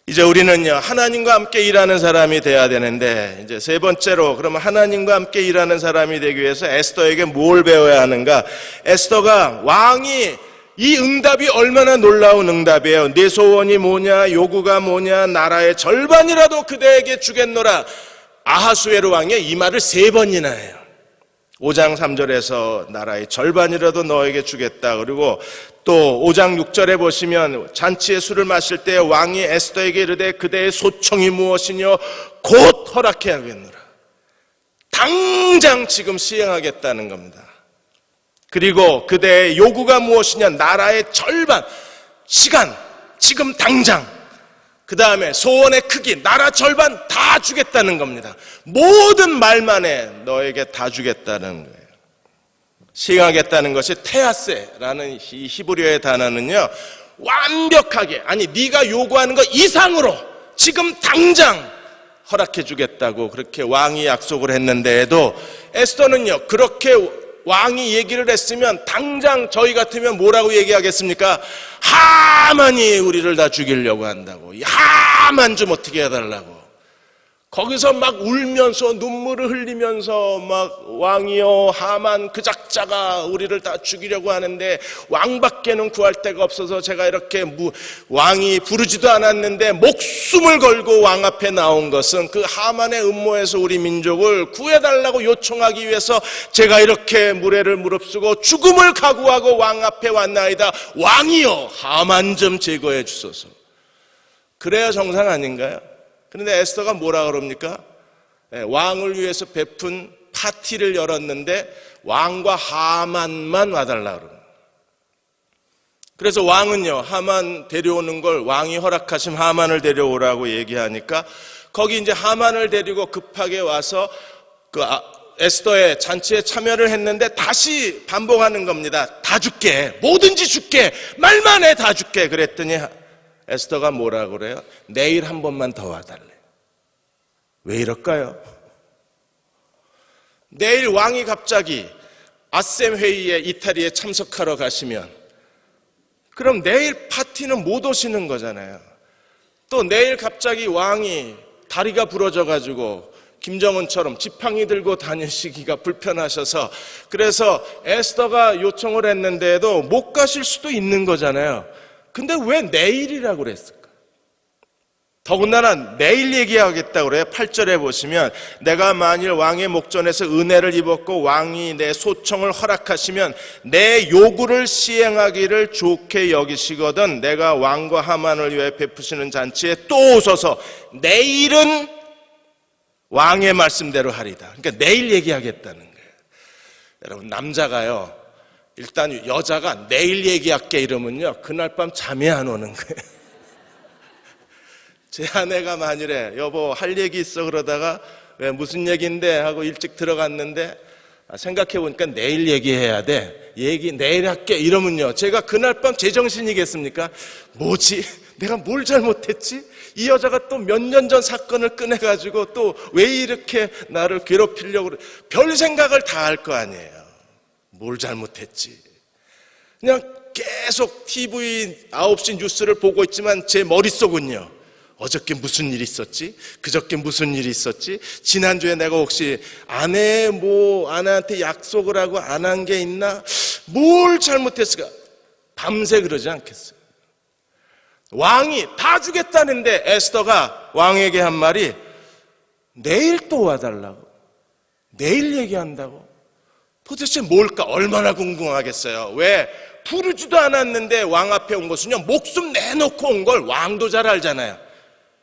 이제 우리는요, 하나님과 함께 일하는 사람이 돼야 되는데, 이제 세 번째로, 그러면 하나님과 함께 일하는 사람이 되기 위해서 에스더에게 뭘 배워야 하는가? 에스더가 왕이 이 응답이 얼마나 놀라운 응답이에요. 네 소원이 뭐냐, 요구가 뭐냐, 나라의 절반이라도 그대에게 주겠노라. 아하수에로 왕의 이 말을 3번이나 해요. 5장 3절에서 나라의 절반이라도 너에게 주겠다. 그리고 또 5장 6절에 보시면 잔치의 술을 마실 때 왕이 에스더에게 이르되 그대의 소청이 무엇이뇨 곧 허락해 하겠노라. 당장 지금 시행하겠다는 겁니다. 그리고 그대의 요구가 무엇이냐 나라의 절반, 시간, 지금 당장. 그 다음에 소원의 크기, 나라 절반 다 주겠다는 겁니다. 모든 말만 해 너에게 다 주겠다는 거예요. 시행하겠다는 것이 테아세라는 이 히브리어의 단어는요, 완벽하게, 아니 네가 요구하는 것 이상으로 지금 당장 허락해 주겠다고 그렇게 왕이 약속을 했는데도 에스더는요, 그렇게 왕이 얘기를 했으면 당장 저희 같으면 뭐라고 얘기하겠습니까? 하만이 우리를 다 죽이려고 한다고. 하만 좀 어떻게 해달라고. 거기서 막 울면서 눈물을 흘리면서 막 왕이여 하만 그 작자가 우리를 다 죽이려고 하는데 왕밖에는 구할 데가 없어서 제가 이렇게 왕이 부르지도 않았는데 목숨을 걸고 왕 앞에 나온 것은 그 하만의 음모에서 우리 민족을 구해달라고 요청하기 위해서 제가 이렇게 무례를 무릅쓰고 죽음을 각오하고 왕 앞에 왔나이다. 왕이여 하만 좀 제거해 주소서. 그래야 정상 아닌가요? 그런데 에스더가 뭐라 그럽니까? 왕을 위해서 베푼 파티를 열었는데 왕과 하만만 와달라 그럽니다. 그래서 왕은요, 하만 데려오는 걸 왕이 허락하신 하만을 데려오라고 얘기하니까 거기 이제 하만을 데리고 급하게 와서 그 에스더의 잔치에 참여를 했는데 다시 반복하는 겁니다. 다 줄게, 뭐든지 줄게, 말만 해 다 줄게. 그랬더니 에스더가 뭐라 그래요? 내일 한 번만 더 와달래. 왜 이럴까요? 내일 왕이 갑자기 아셈 회의에 이탈리아에 참석하러 가시면 그럼 내일 파티는 못 오시는 거잖아요. 또 내일 갑자기 왕이 다리가 부러져 가지고 김정은처럼 지팡이 들고 다니시기가 불편하셔서 그래서 에스더가 요청을 했는데도 못 가실 수도 있는 거잖아요. 근데 왜 내일이라고 그랬을까? 더군다나 내일 얘기하겠다고 그래요. 8절에 보시면 내가 만일 왕의 목전에서 은혜를 입었고 왕이 내 소청을 허락하시면 내 요구를 시행하기를 좋게 여기시거든 내가 왕과 하만을 위해 베푸시는 잔치에 또 오소서. 내일은 왕의 말씀대로 하리다. 그러니까 내일 얘기하겠다는 거예요. 여러분, 남자가요, 일단 여자가 내일 얘기할게 이러면요, 그날 밤 잠이 안 오는 거예요. 제 아내가 만일에 여보 할 얘기 있어 그러다가 왜 무슨 얘기인데 하고 일찍 들어갔는데 생각해보니까 내일 얘기해야 돼. 얘기 내일 할게. 이러면요. 제가 그날 밤 제정신이겠습니까? 뭐지? 내가 뭘 잘못했지? 이 여자가 또 몇 년 전 사건을 꺼내가지고 또 왜 이렇게 나를 괴롭히려고 그래. 별 생각을 다 할 거 아니에요. 뭘 잘못했지? 그냥 계속 TV 9시 뉴스를 보고 있지만 제 머릿속은요. 어저께 무슨 일이 있었지? 그저께 무슨 일이 있었지? 지난주에 내가 혹시 아내한테 약속을 하고 안 한 게 있나? 뭘 잘못했을까? 밤새 그러지 않겠어요. 왕이 다 주겠다는데 에스더가 왕에게 한 말이 내일 또 와달라고. 내일 얘기한다고. 도대체 뭘까? 얼마나 궁금하겠어요. 왜? 부르지도 않았는데 왕 앞에 온 것은요. 목숨 내놓고 온 걸 왕도 잘 알잖아요.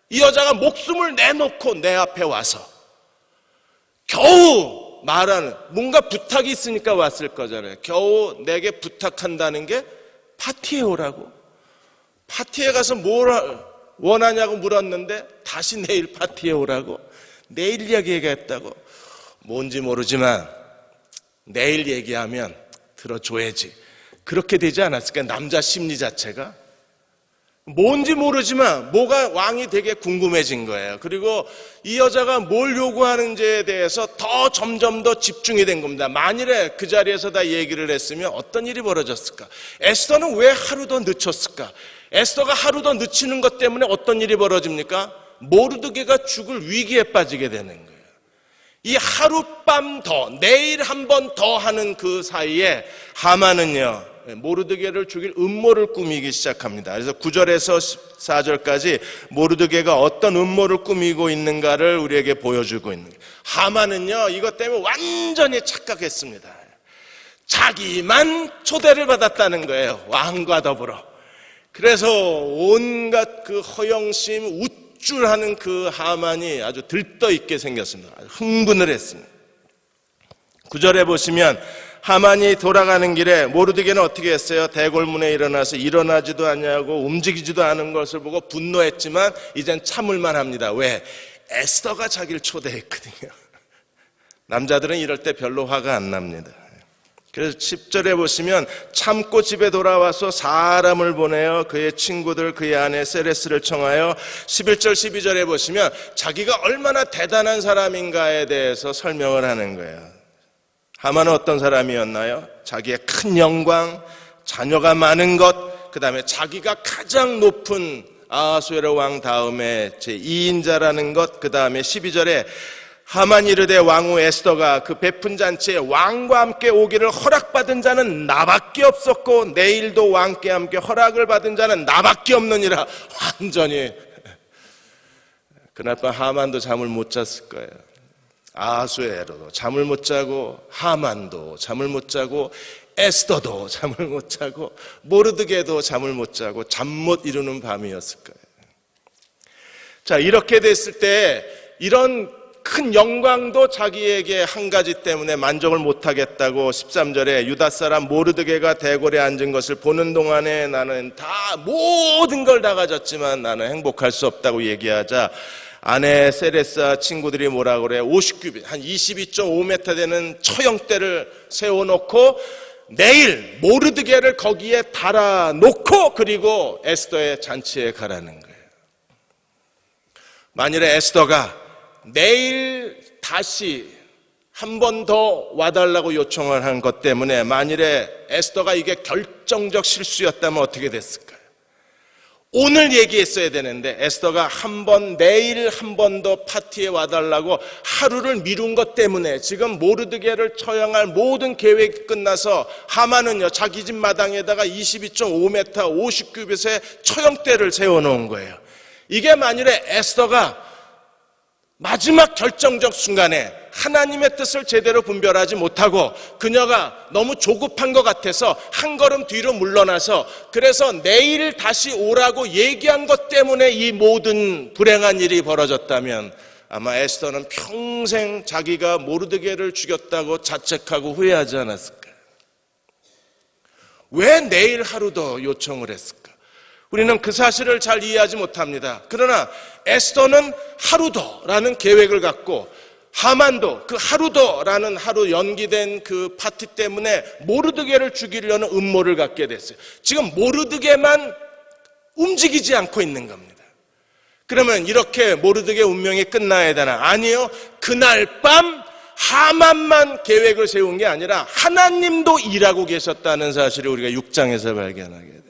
이 여자가 목숨을 내놓고 내 앞에 와서 겨우 말하는 뭔가 부탁이 있으니까 왔을 거잖아요. 겨우 내게 부탁한다는 게 파티에 오라고. 파티에 가서 뭘 원하냐고 물었는데 다시 내일 파티에 오라고. 내일 얘기하겠다고. 뭔지 모르지만 내일 얘기하면 들어줘야지. 그렇게 되지 않았을까? 남자 심리 자체가. 뭔지 모르지만 뭐가 왕이 되게 궁금해진 거예요. 그리고 이 여자가 뭘 요구하는지에 대해서 더 점점 더 집중이 된 겁니다. 만일에 그 자리에서 다 얘기를 했으면 어떤 일이 벌어졌을까? 에스더는 왜 하루 더 늦췄을까? 에스더가 하루 더 늦추는 것 때문에 어떤 일이 벌어집니까? 모르드게가 죽을 위기에 빠지게 되는 거예요. 이 하룻밤 더, 내일 한 번 더 하는 그 사이에 하만은요, 모르드게를 죽일 음모를 꾸미기 시작합니다. 그래서 9절에서 14절까지 모르드게가 어떤 음모를 꾸미고 있는가를 우리에게 보여주고 있는 거예요. 하만은요, 이것 때문에 완전히 착각했습니다. 자기만 초대를 받았다는 거예요. 왕과 더불어. 그래서 온갖 그 허영심, 우쭐하는 그 하만이 아주 들떠있게 생겼습니다. 아주 흥분을 했습니다. 9절에 보시면 하만이 돌아가는 길에 모르드게는 어떻게 했어요? 대궐문에 일어나서 일어나지도 않냐고 움직이지도 않은 것을 보고 분노했지만 이젠 참을만 합니다. 왜? 에스더가 자기를 초대했거든요. 남자들은 이럴 때 별로 화가 안 납니다. 그래서 10절에 보시면 참고 집에 돌아와서 사람을 보내어 그의 친구들 그의 아내 세레스를 청하여 11절 12절에 보시면 자기가 얼마나 대단한 사람인가에 대해서 설명을 하는 거예요. 하만은 어떤 사람이었나요? 자기의 큰 영광, 자녀가 많은 것, 그 다음에 자기가 가장 높은 아하수에로 왕 다음에 제2인자라는 것, 그 다음에 12절에 하만이 이르되 왕후 에스더가 그 베푼 잔치에 왕과 함께 오기를 허락받은 자는 나밖에 없었고 내일도 왕께 함께 허락을 받은 자는 나밖에 없느니라. 완전히 그날 밤 하만도 잠을 못 잤을 거예요. 아하수에로도 잠을 못 자고 하만도 잠을 못 자고 에스더도 잠을 못 자고 모르드게도 잠을 못 자고 잠 못 이루는 밤이었을 거예요. 자, 이렇게 됐을 때 이런 큰 영광도 자기에게 한 가지 때문에 만족을 못하겠다고 13절에 유다 사람 모르드게가 대궐에 앉은 것을 보는 동안에 나는 다 모든 걸 다 가졌지만 나는 행복할 수 없다고 얘기하자 아내 세레사 친구들이 뭐라 그래? 50규빗, 한 22.5m 되는 처형대를 세워놓고 내일 모르드게를 거기에 달아놓고 그리고 에스더의 잔치에 가라는 거예요. 만일에 에스더가 내일 다시 한 번 더 와달라고 요청을 한 것 때문에 만일에 에스더가 이게 결정적 실수였다면 어떻게 됐을까요? 오늘 얘기했어야 되는데 에스더가 내일 한 번 더 파티에 와달라고 하루를 미룬 것 때문에 지금 모르드게를 처형할 모든 계획이 끝나서 하만은요 자기 집 마당에다가 22.5m 50규빗의 처형대를 세워놓은 거예요. 이게 만일에 에스더가 마지막 결정적 순간에 하나님의 뜻을 제대로 분별하지 못하고 그녀가 너무 조급한 것 같아서 한 걸음 뒤로 물러나서 그래서 내일 다시 오라고 얘기한 것 때문에 이 모든 불행한 일이 벌어졌다면 아마 에스더는 평생 자기가 모르드게를 죽였다고 자책하고 후회하지 않았을까요? 왜 내일 하루 더 요청을 했을까? 우리는 그 사실을 잘 이해하지 못합니다. 그러나 에스더는 하루 더라는 계획을 갖고 하만도 그 하루도라는 하루 연기된 그 파티 때문에 모르드게를 죽이려는 음모를 갖게 됐어요. 지금 모르드게만 움직이지 않고 있는 겁니다. 그러면 이렇게 모르드게 운명이 끝나야 되나? 아니요. 그날 밤 하만만 계획을 세운 게 아니라 하나님도 일하고 계셨다는 사실을 우리가 6장에서 발견하게 됩니다.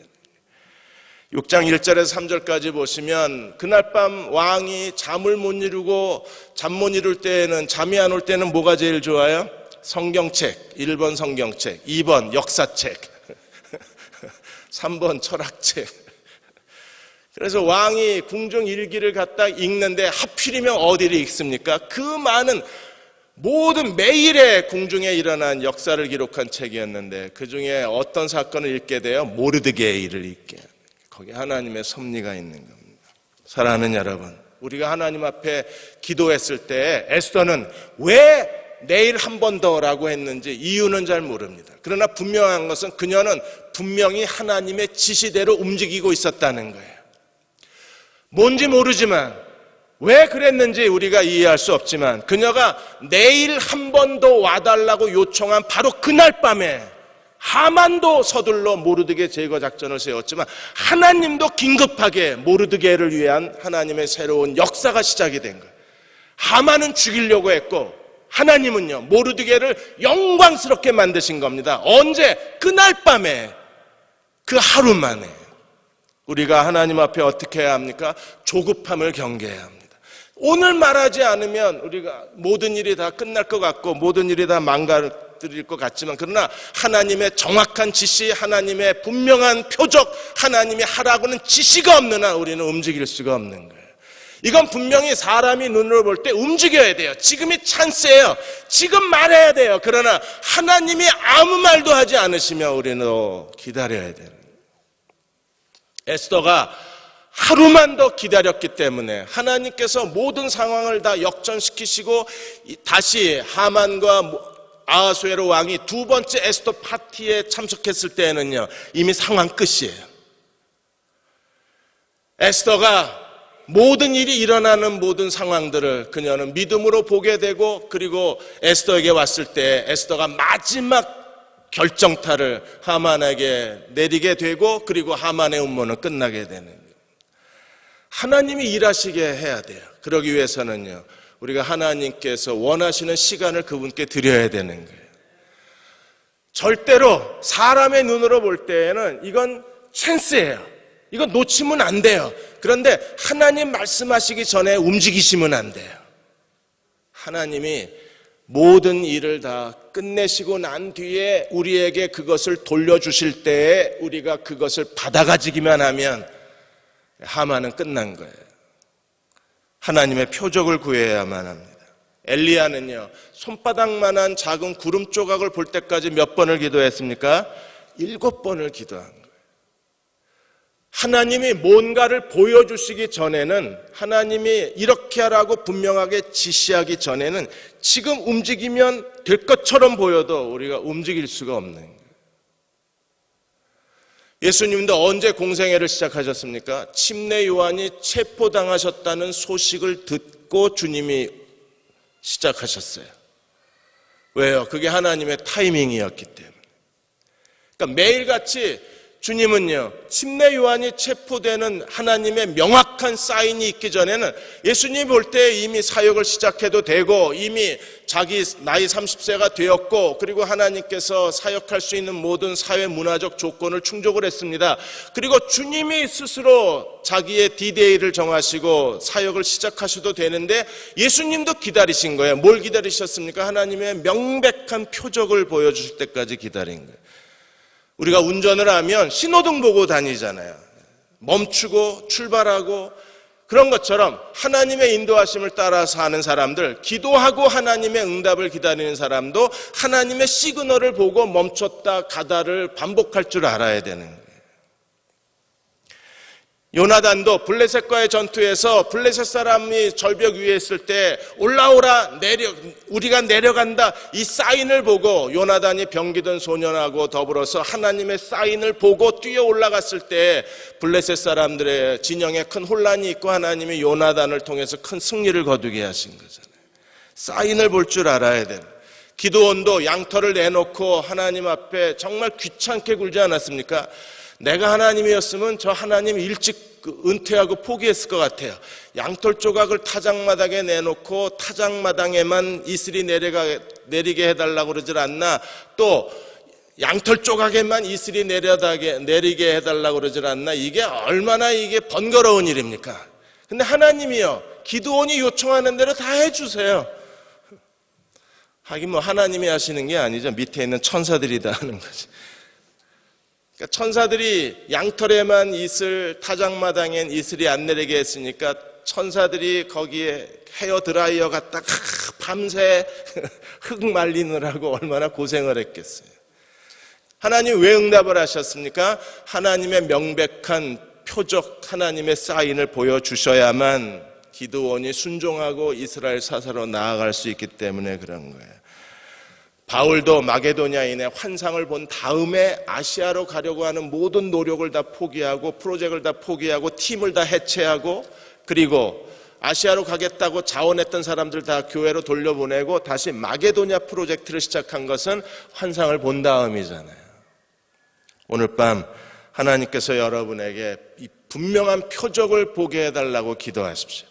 6장 1절에서 3절까지 보시면 그날 밤 왕이 잠을 못 이루고 잠 못 이룰 때에는 잠이 안 올 때는 뭐가 제일 좋아요? 성경책, 1번 성경책, 2번 역사책, 3번 철학책. 그래서 왕이 궁중 일기를 갖다 읽는데 하필이면 어디를 읽습니까? 그 많은 모든 매일의 궁중에 일어난 역사를 기록한 책이었는데 그 중에 어떤 사건을 읽게 돼요? 모르드게의 일을 읽게. 거기에 하나님의 섭리가 있는 겁니다. 사랑하는 여러분, 우리가 하나님 앞에 기도했을 때 에스더는 왜 내일 한 번 더라고 했는지 이유는 잘 모릅니다. 그러나 분명한 것은 그녀는 분명히 하나님의 지시대로 움직이고 있었다는 거예요. 뭔지 모르지만 왜 그랬는지 우리가 이해할 수 없지만 그녀가 내일 한 번 더 와달라고 요청한 바로 그날 밤에 하만도 서둘러 모르드게 제거 작전을 세웠지만 하나님도 긴급하게 모르드게를 위한 하나님의 새로운 역사가 시작이 된 거예요. 하만은 죽이려고 했고 하나님은요 모르드게를 영광스럽게 만드신 겁니다. 언제? 그날 밤에, 그 하루 만에. 우리가 하나님 앞에 어떻게 해야 합니까? 조급함을 경계해야 합니다. 오늘 말하지 않으면 우리가 모든 일이 다 끝날 것 같고 모든 일이 다 망가뜨릴 것 같지만 그러나 하나님의 정확한 지시, 하나님의 분명한 표적, 하나님이 하라고는 지시가 없는 한 우리는 움직일 수가 없는 거예요. 이건 분명히 사람이 눈으로 볼 때 움직여야 돼요. 지금이 찬스예요. 지금 말해야 돼요. 그러나 하나님이 아무 말도 하지 않으시면 우리는 기다려야 돼요. 에스더가 하루만 더 기다렸기 때문에 하나님께서 모든 상황을 다 역전시키시고 다시 하만과 아하수에로 왕이 두 번째 에스더 파티에 참석했을 때에는요 이미 상황 끝이에요. 에스더가 모든 일이 일어나는 모든 상황들을 그녀는 믿음으로 보게 되고 그리고 에스더에게 왔을 때 에스더가 마지막 결정타를 하만에게 내리게 되고 그리고 하만의 음모는 끝나게 되는 거예요. 하나님이 일하시게 해야 돼요. 그러기 위해서는요 우리가 하나님께서 원하시는 시간을 그분께 드려야 되는 거예요. 절대로 사람의 눈으로 볼 때에는 이건 찬스예요. 이건 놓치면 안 돼요. 그런데 하나님 말씀하시기 전에 움직이시면 안 돼요. 하나님이 모든 일을 다 끝내시고 난 뒤에 우리에게 그것을 돌려주실 때에 우리가 그것을 받아가지기만 하면 하만은 끝난 거예요. 하나님의 표적을 구해야만 합니다. 엘리야는요 손바닥만한 작은 구름 조각을 볼 때까지 몇 번을 기도했습니까? 7번을 기도한 거예요. 하나님이 뭔가를 보여주시기 전에는 하나님이 이렇게 하라고 분명하게 지시하기 전에는 지금 움직이면 될 것처럼 보여도 우리가 움직일 수가 없는 거예요. 예수님도 언제 공생애를 시작하셨습니까? 침례 요한이 체포당하셨다는 소식을 듣고 주님이 시작하셨어요. 왜요? 그게 하나님의 타이밍이었기 때문에. 그러니까 매일같이 주님은요 침례 요한이 체포되는 하나님의 명확한 사인이 있기 전에는 예수님 볼 때 이미 사역을 시작해도 되고 이미 자기 나이 30세가 되었고 그리고 하나님께서 사역할 수 있는 모든 사회 문화적 조건을 충족을 했습니다. 그리고 주님이 스스로 자기의 디데이를 정하시고 사역을 시작하셔도 되는데 예수님도 기다리신 거예요. 뭘 기다리셨습니까? 하나님의 명백한 표적을 보여주실 때까지 기다린 거예요. 우리가 운전을 하면 신호등 보고 다니잖아요. 멈추고 출발하고 그런 것처럼 하나님의 인도하심을 따라서 하는 사람들, 기도하고 하나님의 응답을 기다리는 사람도 하나님의 시그널을 보고 멈췄다 가다를 반복할 줄 알아야 되는 거예요. 요나단도 블레셋과의 전투에서 블레셋 사람이 절벽 위에 있을 때 올라오라 우리가 내려간다 이 사인을 보고 요나단이 병기던 소년하고 더불어서 하나님의 사인을 보고 뛰어 올라갔을 때 블레셋 사람들의 진영에 큰 혼란이 있고 하나님이 요나단을 통해서 큰 승리를 거두게 하신 거잖아요. 사인을 볼 줄 알아야 돼요. 기드온도 양털을 내놓고 하나님 앞에 정말 귀찮게 굴지 않았습니까? 내가 하나님이었으면 저 하나님 일찍 은퇴하고 포기했을 것 같아요. 양털 조각을 타작마당에 내놓고 타작마당에만 이슬이 내리게 해달라고 그러질 않나, 또 양털 조각에만 이슬이 내리게 해달라고 그러질 않나. 이게 얼마나 이게 번거로운 일입니까? 근데 하나님이요, 기드온이 요청하는 대로 다 해주세요. 하긴 뭐 하나님이 하시는 게 아니죠. 밑에 있는 천사들이 다 하는 거지. 그러니까 천사들이 양털에만 이슬, 타작마당엔 이슬이 안 내리게 했으니까 천사들이 거기에 헤어 드라이어 갖다 밤새 흙 말리느라고 얼마나 고생을 했겠어요. 하나님 왜 응답을 하셨습니까? 하나님의 명백한 표적, 하나님의 사인을 보여주셔야만 기드온이 순종하고 이스라엘 사사로 나아갈 수 있기 때문에 그런 거예요. 바울도 마게도냐인의 환상을 본 다음에 아시아로 가려고 하는 모든 노력을 다 포기하고 프로젝트를 다 포기하고 팀을 다 해체하고, 그리고 아시아로 가겠다고 자원했던 사람들 다 교회로 돌려보내고 다시 마게도냐 프로젝트를 시작한 것은 환상을 본 다음이잖아요. 오늘 밤 하나님께서 여러분에게 이 분명한 표적을 보게 해달라고 기도하십시오.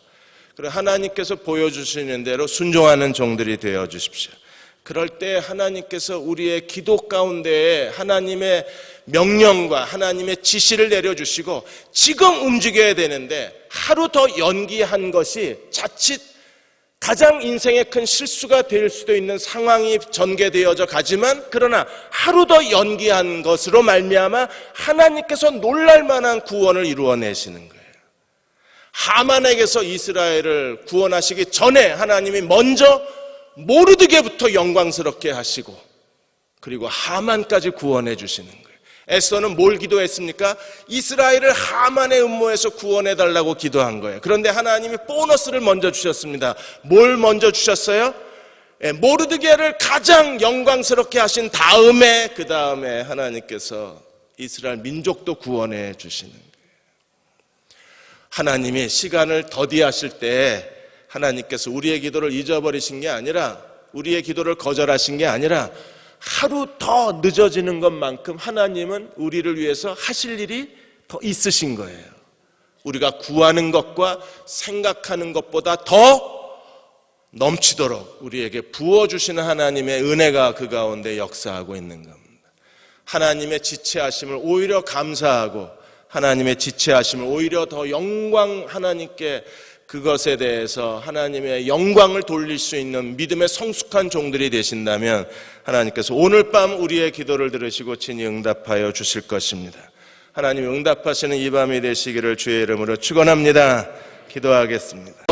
그리고 하나님께서 보여주시는 대로 순종하는 종들이 되어 주십시오. 그럴 때 하나님께서 우리의 기도 가운데에 하나님의 명령과 하나님의 지시를 내려주시고, 지금 움직여야 되는데 하루 더 연기한 것이 자칫 가장 인생의 큰 실수가 될 수도 있는 상황이 전개되어져 가지만, 그러나 하루 더 연기한 것으로 말미암아 하나님께서 놀랄 만한 구원을 이루어내시는 거예요. 하만에게서 이스라엘을 구원하시기 전에 하나님이 먼저 모르드게부터 영광스럽게 하시고, 그리고 하만까지 구원해 주시는 거예요. 에스더는 뭘 기도했습니까? 이스라엘을 하만의 음모에서 구원해달라고 기도한 거예요. 그런데 하나님이 보너스를 먼저 주셨습니다. 뭘 먼저 주셨어요? 모르드게를 가장 영광스럽게 하신 다음에, 그 다음에 하나님께서 이스라엘 민족도 구원해 주시는 거예요. 하나님이 시간을 더디하실 때 하나님께서 우리의 기도를 잊어버리신 게 아니라, 우리의 기도를 거절하신 게 아니라 하루 더 늦어지는 것만큼 하나님은 우리를 위해서 하실 일이 더 있으신 거예요. 우리가 구하는 것과 생각하는 것보다 더 넘치도록 우리에게 부어주시는 하나님의 은혜가 그 가운데 역사하고 있는 겁니다. 하나님의 지체하심을 오히려 감사하고, 하나님의 지체하심을 오히려 더 영광, 하나님께 그것에 대해서 하나님의 영광을 돌릴 수 있는 믿음의 성숙한 종들이 되신다면 하나님께서 오늘 밤 우리의 기도를 들으시고 친히 응답하여 주실 것입니다. 하나님 응답하시는 이 밤이 되시기를 주의 이름으로 축원합니다. 기도하겠습니다.